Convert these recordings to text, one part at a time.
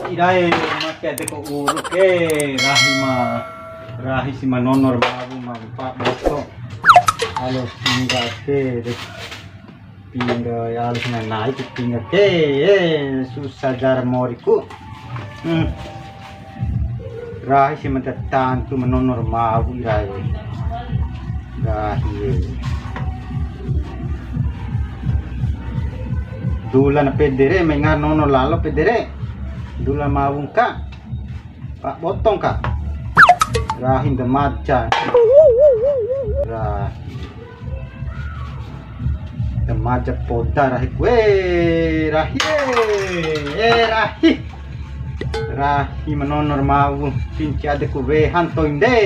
Irai makai te ko uru ke rahi si manonor babu mampak beto halo tingga ke tingga ya harus naik tingga ke susah jar moriku rahi si mentetang tu manonor babu rahi dula na pedere mengar nono lalo pedere dula mawung ka pak botong ka rahim da maja da maja poda rahi kue rahi rahi manonor mawung pinci ade ku we hanto inde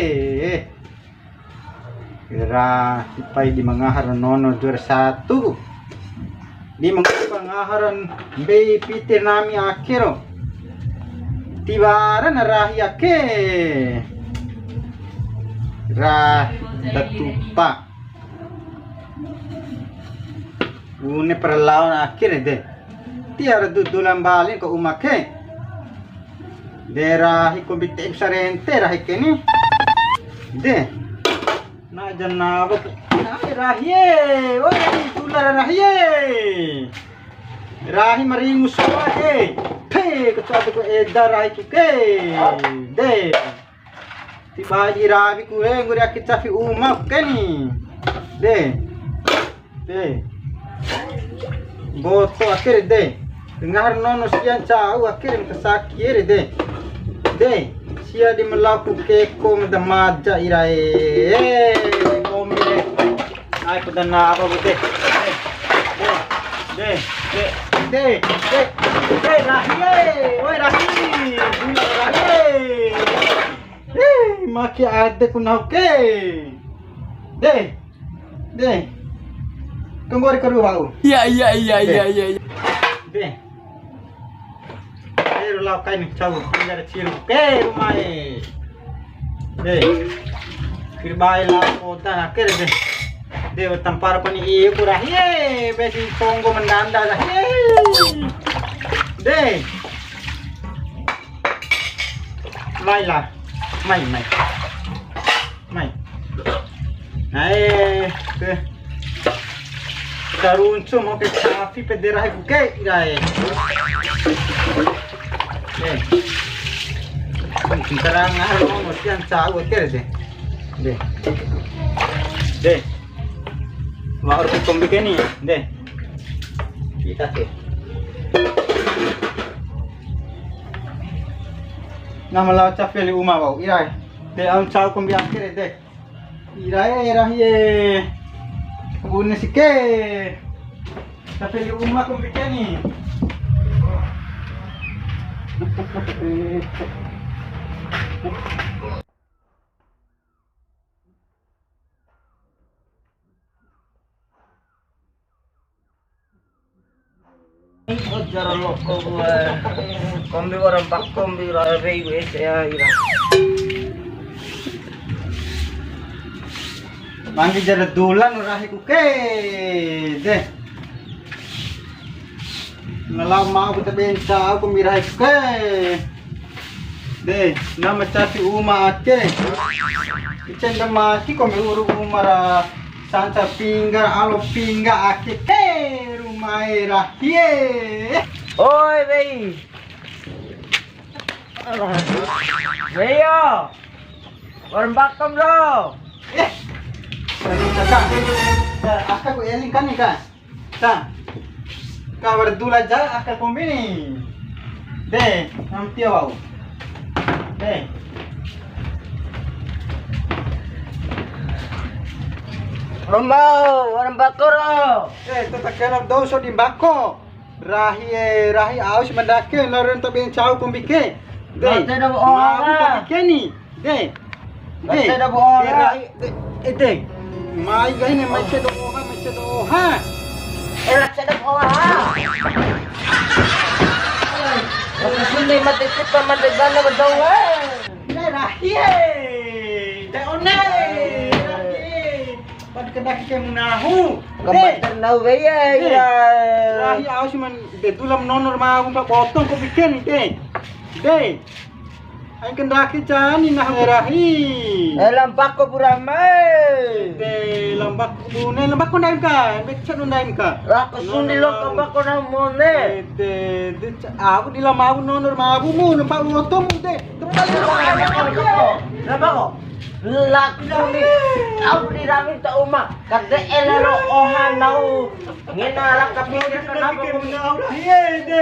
rahi pai di mangahar nono juara 1 di mengaharan be pitir nami akhiro tibaran rahi ake rahi datupa une perlawan akhir de tiara dudulan balin ko umake de rahi ko bitte sarente rahi keni de na janna rahi oi tular rahi rahi maringu soa pe ketua ko edar rahi ke de tiba di rahi ku nguri kita fi umak keni de boto akhir de dengar nono sian cau akhir kesakir de sia di melaku keko madamaja irae komile ai pedana apa bete de rahi oi rahi maki ade kunau ke de tunggu karu bau iya de pero lau kai ni chau pinjar chiru ke rumai de kirbai la kota na kere de tampar pani e kurahi besi tonggo mendanda de mai ke karuncu mau ke sapi pederah ku ke irai sekarang harus mestian cau kere de mau urut kombikeni de kita ke nama lawa capeli uma bau irai de am cau kombi akhir de irai rahi kebunnya sike capeli uma kombikeni Jara loko kombi orang pak kombi rei ya ira manggi jara dulan rahi ku ke de nalau mau kita benca aku mirahi ku ke de nama capi uma ake icenda maki komi uru umara sanca pinggar alo pingga ake ke rumai rahie oi bei yo orang bakom lo Aka ko eling kan ka. Ka berdula ja aka kombini. De, nam tia wau. De. orang bakoro. Tata kelap doso di bako. Rahi aus mendake laren to ben chau kombike. De. Ada orang. Kombike De. Ada orang. De. Mai gai ne mai cedo ha. Ada orang. Hindi matitip pa matigan na badawa. Rahi. De onai. Rahi. Pad kendak ke munahu. Kabater na gaya ira. Rahi aus man de tulam nonor ma aku potong ko bikin de. Ay kendak ke jani nah rahi. Lampak ko buramay. De lambak bune lambak ko naim ka, becet naim ka. Ako sundilo kabak ko na mone. De aku di lamau nonor ma aku mu nampak potong de. Laba ko. Lakuni. Aku di rami ta uma. Kada elero ohan nau. Ngina lang kapikir ka na ko. De.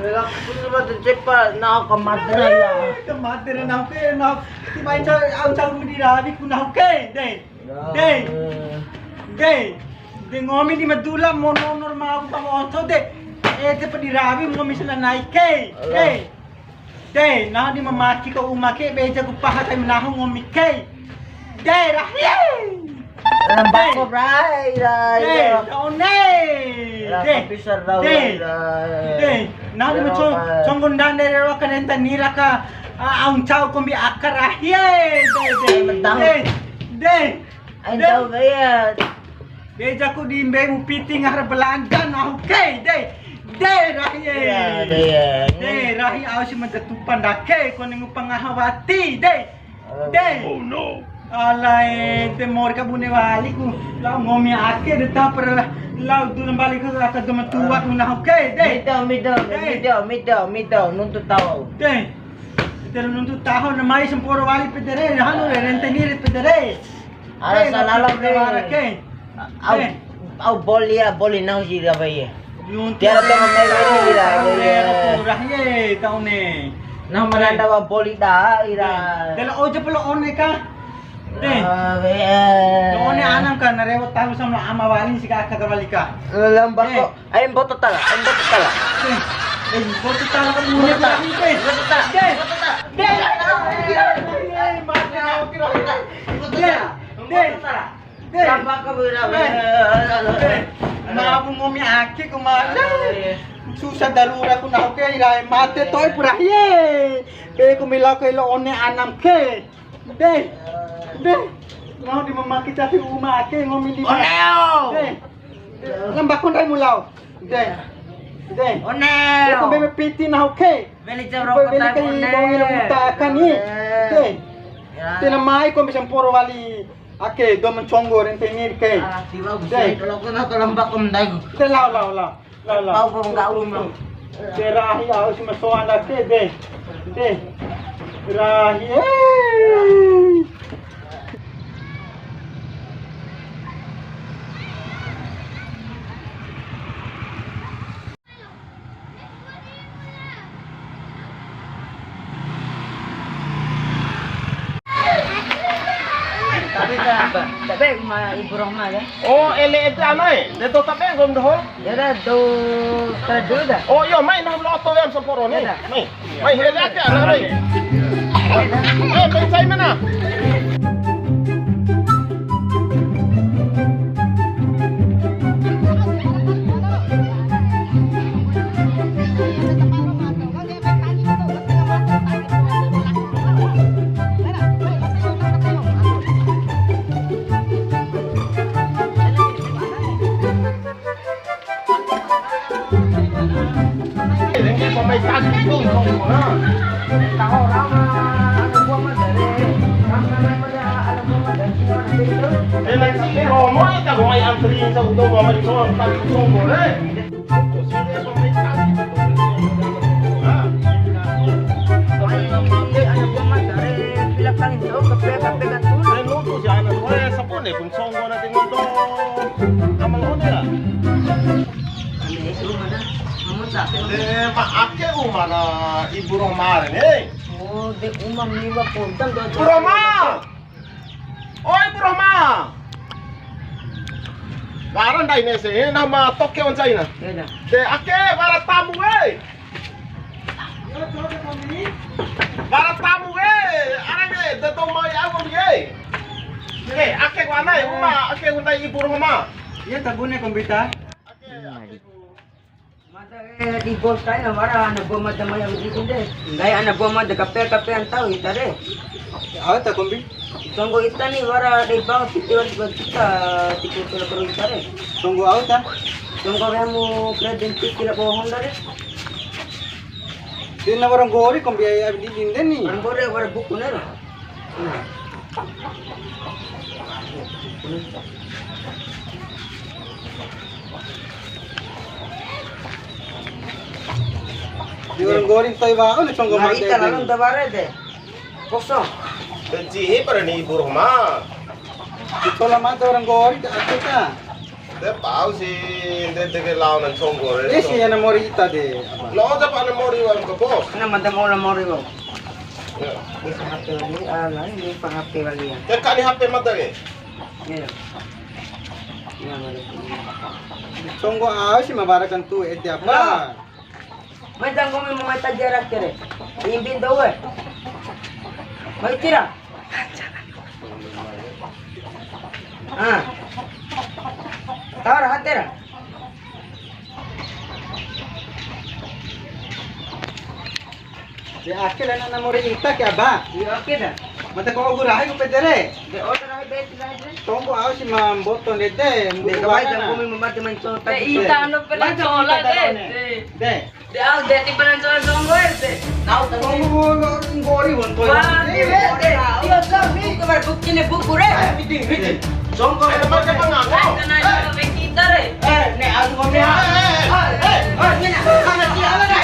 Lakuni ba de cepa na ako madra ya. Kemater na ke na ti mai cha au cha mu di rabi ku na ke de. De ngomi di madula mo nonor ma aku pa mo de. Te pa di rabi ngomi sila naik ke. De, na di mamaki ka umake beja ko pahat ay manahong umike. De, rahi. Lambak ko bray. De, taone. Pisar daw. De, na di mo chongon dan de ro ka nenta nira ka aung chao ko bi akar rahi. De. Ay daw gaya. Beja ko di imbe mo piting har belandan na okay. De, rahi. De, rahi aw si matatupan dake ko ning pangahawati. De. Oh no. Alay, te mor ka bune wali ku. Lau ngomi ake de ta per lau dulang balik ko ka dumatuwa ko na okay. De. Midaw, nuntut tahu. De. Pero nuntu taho na mai semporo wali pedere, hanu rentenir pedere. Ala salalam ke. Au boli nau si da baye. Yung Tiada tengok merah ira. Murah ye tahun ni. Nah meranda wa boli dah ira. Dela ojo pelo one ka. De. One anam ka narewo tahu sama ama walin sika ka walika. Lambak ko. Ay boto tala. Boto tala ka muna ka ni pe. Boto tala. De. Lambak ko bira. Mabu ngomi ake kumala. Susah darura ku na ke ira mate toy purahiye. Ke kumila ke lo one anam ke. De. Mau di memaki tapi uma ake ngomi di. Oneo. De. Lambak ko dai mulau. De. Oneo. Ko bebe piti na ke. Beli cabro ko tayo Beli kay bawil mo ta kan ni. De. Tena mai ko bisang poro wali. Ake do mencongo ren tengir ke. Tiba usai kalau ko na lambak ko mday. Te lau. Pau ko nga uma. Te rahi au si maso anda ke de. Rahi. Tapi ibu Rohma ya. Oh, ele itu anai. Deto tapi ngom doh. Ya dah do terdu dah. Oh, yo mai nam lo to yam semporo ni. Mai ele ake anai. Mai sai mana? May tagi dong kung na. Tahu rama anak buah mah dari rama anak buah dari sini dito. Eh si Romo ita kung ay antri sa udo mo may so tagi dong mo eh. Sige so may tagi Ay anak buah mah dari pila kali itu kape gatul. Ay luto siya na ko eh sa pon eh kung songo natin udo. Amal ho nila. Pak ake umana Ibu Roma rin Oh, de umam niwa puntang do. Ibu Roma! Oh, Ibu Roma! Waran dai nese, nama Tokyo on China. Keda. De ake para tamu Para tamu arang dato mai aku ye. Ake wana uma ake undai Ibu Roma. Ye tabune kombita. Di bos tayo na mara anak buah mah damay ang dito de. Gaya anak buah mah de kape ang tao ita de. Aw ta kombi. Tunggu itu nih, wara di bang pikiran kita tipu perlu cari. Tunggu out ah. Tunggu kamu kredit tidak bohong dari. Di na orang gori kung biaya di din ni. Ang boleh wara buku nero. Di orang gori tayo ba ako tunggu Mari kita lalu tabare deh. Kosong. Benci para ni ibu rumah. Ito lamang orang gori ako ka. Te pau si de lawan ng songgor. Eh siya na morita de. Lawan sa pa na mori wa ko boss. Ano madamo la mori mo. Bisa hati lagi, ini penghati lagi ya. Te kani hape mata ke. Iya. Iya mari. Tunggu ako si mabarakan tu ete apa. May tanggo mo may tajarak kere. Imbin daw eh. May tira. Ah. Tawar hatera. Si akil na morita kaya ba? Iya oke dah. Mata ko gurahay ko pedere. De order ay bet lahat. Tunggu ako si mamboto ni de. De kamay tanggo mo mamati man so Te itano pala chola de. De. De ang deti pala chola songgoer de. Now tanggo mo. Tunggu orang gori won ko. Wah, Dia sa mi ko bar bukti ne buku re. Biting biting. Songko Ay naman ka pang ako. Ay na na bekita re. ne aku mo niya. Ngina. Kana ti ala na.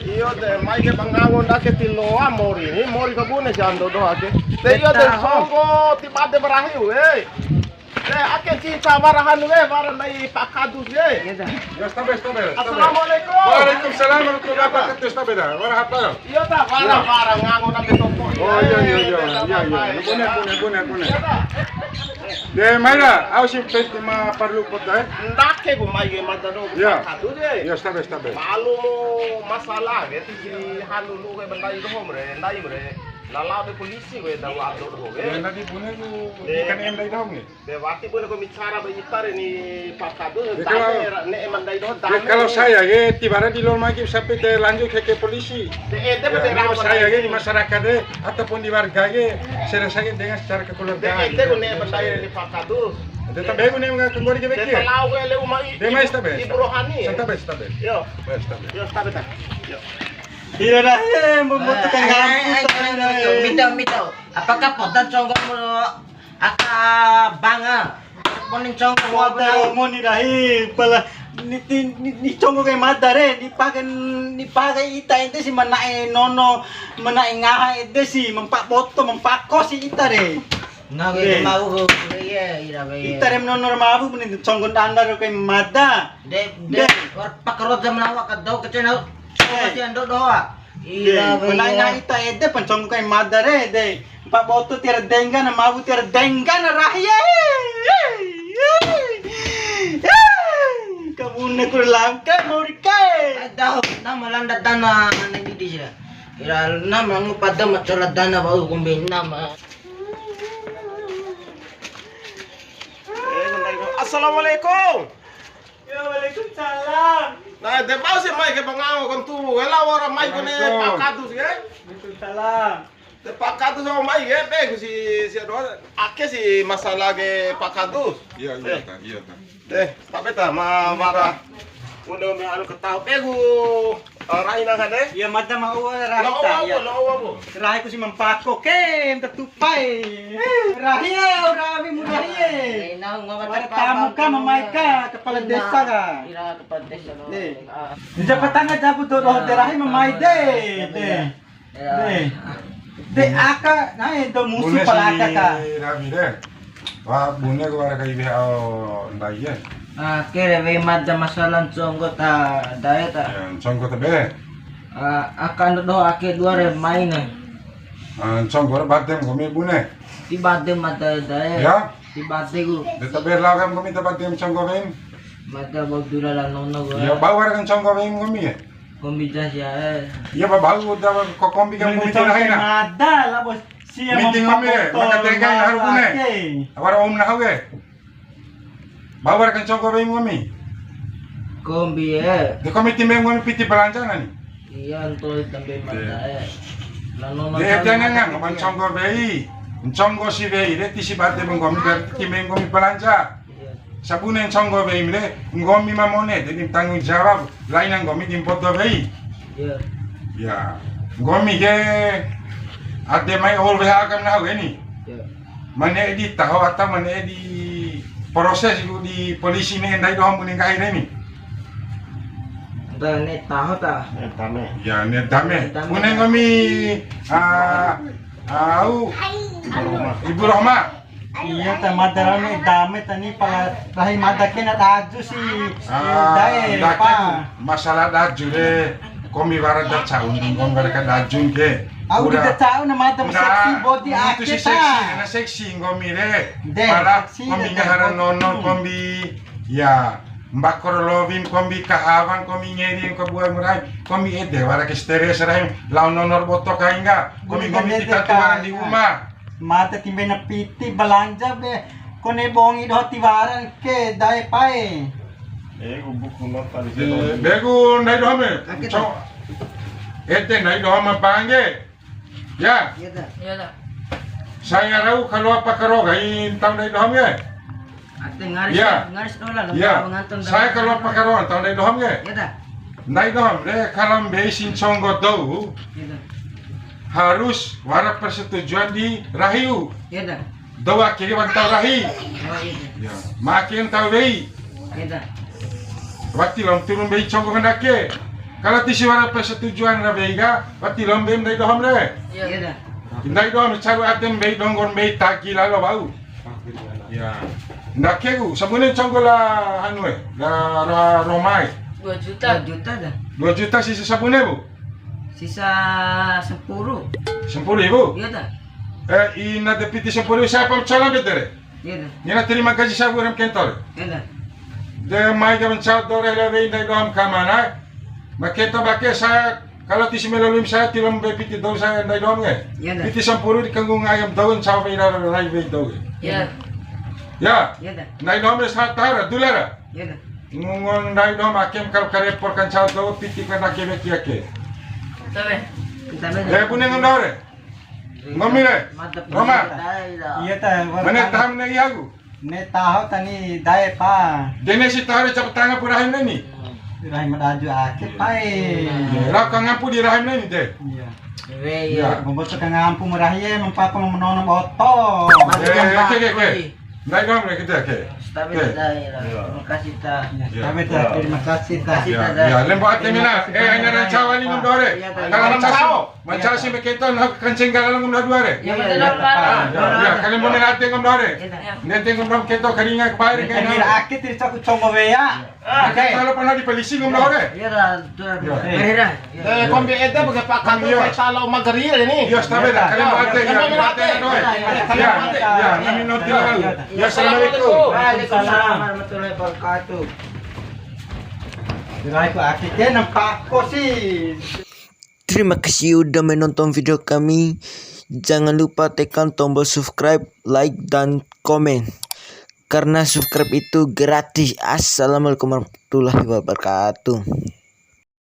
Iyo de mai ke bangangon da ke tiloa mori ni mori ka bune jando do ake. Te iyo de songo ti bade barahiu Te ake cinta marahan bara nai pakadu Ya está bem, está bem. Assalamualaikum. Waalaikumsalam warahmatullahi wabarakatuh. Está bem, warahmatullahi. Iyo ta bara ngangon da ke topo. Oh, iya. Bune. De Mayra, aku sih pengen ma perlu kota. Ndake go mai ke madano Ya. pakadu de. Ya está bem. Malu masalah ke ti halu lu ke bandai do homre, ndai mre. Lala de polisi go da wa do ho Ya ke. nanti bune lu ikan em dari dong nih. De wati boleh ko bicara be itare ni pakadu Ya, da ne mandai do da. Ya kalau saya ya tiba di luar lagi sampai te lanjut ke polisi. De Ya, kalau saya ya di masyarakat ya ataupun di warga ya selesai dengan secara kekeluargaan. De ne mandai ni pakadu. Tetap baik nih nggak kembali ke De bekia. talau ke le umai. De mais está bem. Ibu rohani. Está bem. Yo, Está bem. yo está beta. Yo. Iya dah, membutuhkan ngampus. Mito. Apakah potan conggo mo aka banga? Ponin conggo mo Water mo ni dahi pala ni chongo kay madare ni pagan ita ente si manae nono manae ngaha ente si mampaboto mampako si ita re. Nagi mau go ira be. Ita re nono mabu ni chongo andar kay mada. De pakarot jam nawa ka daw kecena. Kasi ando doa. Ira be. Manae nga ita ente panchongo kay madare de. Paboto tira denga na mabu tira denga na rahye. Kamu nak kurang ke murkai. Daw na malanda dana nagdi siya. Ira na mangu pada macola dana bau kumbin nama. Assalamualaikum. Ya Waalaikumsalam. Nah, de pau si mai ke bangango kon tu. Ela ora mai ko ne pakadu si. Waalaikumsalam. De pakadu so mai ke be si do ake si masalah ke pakadu. Iya. De, tapi ta ma mara. Udah me anu ketau pegu Rahi na ka de. Iya madam mau rahi ta. Lawa mo. Rahi ko si Mampako kem tatupay. Rahi rahi mo rahi. Tamu ka mamay ka kepala desa ka. Ira kepala desa. Di patanga jabu do rahi mamay de. De aka na do musuh pala aka ka. Rabi deh. Wah, bune ko para kay biha ndaye. Kere we madda masalan conggo ta daya ta. Yan, chongko tabe. Akan do ake duare main. Chongko batem kami bune. Tiba de madda daya. Ya. Tiba de gu De tabe lagam kami batem chongko bem. madda bogdura la nono go. Ya bawar kan chongko bem kami. Kombija ya. Ya babaw da ko kombi kan kami tirahay na. Ada lah bos. Siya Meeting kami makatengay na haro bune. Awara na hawe. Bawar kan chongko bem kami. Kombi ya. De kami timem kami piti balanja na ni. Iya antol tambe madda ya. La nono. De jangan ngang man chongko bei. Chongko si bei de tisi batem kami timem kami balanja. Sabune chongko bei mile ngomi mamone de tanggung jawab lain ang ngomi dimpoto bei. Iya. Ya. Ngomi ke ade mai ol beha kam na ni. Iya. Mane di tahu atau mane di proses di polisi ni endai doang puning kai ni. Da ne tahu ta. Tame. Ya ne dame. Puning ngomi au Ibu Rahma. Iya ta madarame dame tani pala rahi madake na daju si dae pa. Masalah daju de komi barat da caun ngom mereka dajun ke. Aku tidak tahu na madam seksi body itu si ake seksi, ta. na seksi ngomi re. De, Para seksi komi de, ngaharan de. nonon kombi ya mbakor lovin kombi kahawan kombi ngeri ko buai murai kombi ede wara ke stere serai lau nonor boto kainga kombi kombi Gede-gede titatuan di ka. rumah. Mata timbe na piti balanja be kone bongi do tiwaran ke dae pae. Gubuk kuno tadi. Begu ndai dohame. Akit. Ete ndai dohame pange. Ya, Iya ta. Iya dah. saya ragu kalau apa karogain tahun ndai dohame. Ate ngaris Ya. ngaris dola lo Ya, ngantong. saya kalau apa karogan tahun ndai dohame. Iya ta. Ndai dohame kalau besin chongo dou Iya ta. harus wara persetujuan di rahiu. Iya ta. Doa kiri wantau rahi. Oh iya. Ya, makin tahu bei. Iya ta. Wati lom turun bei chongo kendake. Kalau tisi wara persetujuan na beiga, wati lom bei ndai doham re. Iya ta. Ndai doham caru atem bei donggon bei taki lalo bau. Ya. Ndake gu sabune chongo la hanwe, la romai. 2 2 juta. juta ta. 2 juta sisa sabune bu. Sisa 10. 10.000. Iya ta. Ina depiti 10.000 saya pam chala bedere. Iya ta. Nina terima kasih saya buram kentor. Iya ta. De mai gaban chat dore la bei ndai doham kamana. Maketa bake saya kalau tisi melalui saya tilam be piti dau saya ndai doham nge. Iya ta. Piti 10 di kanggung ayam daun caw bei la rai bei dau. Iya. Ya. Iya ta. Ndai doham sa tara dulara. Iya ta. Ngungon ndai doham akem kal karepor kan caw dau piti kana kebe kiake. Tabe. Kita be. Punya ngam dore. Ngomire. Roma. Iya ta. Mana taham na iagu. Ne tahu tani dae pa. Dene si tare cap tanga purahin na ni. Rahi madaju ake pae. Ra ka ngapu di rahim na ni de. Iya. Re Ya. ya. Membuat ngampu merahi mempapa menono boto. Ke. Ndai doham re kita ke. Tapi Oke. dai lah. Makasih ta. Ya, tapi ta terima kasih ta. Kasih. Ya, lembo ate mina. Aina ran cawa ni ngam dore. Iya, ta. Kalau Caw. macam si meketon kancing galang ngam duare. Yang Iya, betul iya, parah. Ya, kalian mau nate ngam dore. Iya ta. Nete ngam keto karinga kbaire Kaya kaina. ake tiri caku chongo beya. Kalau pernah di polisi ngam dore. Iya ta. Berira. Kombi ede bagai pak kantor Iya. kayak talau magari ini. Ya, está bem, kalian mau ate, ya, mau ate na doe. Ya, ya, nami noti lalu. Ya, assalamualaikum. Waalaikumsalam warahmatullahi wabarakatuh. Rahi ko ake ke nampak ko si. Terima kasih udah menonton video kami. Jangan lupa tekan tombol subscribe, like, dan komen. Karena subscribe itu gratis. Assalamualaikum warahmatullahi wabarakatuh.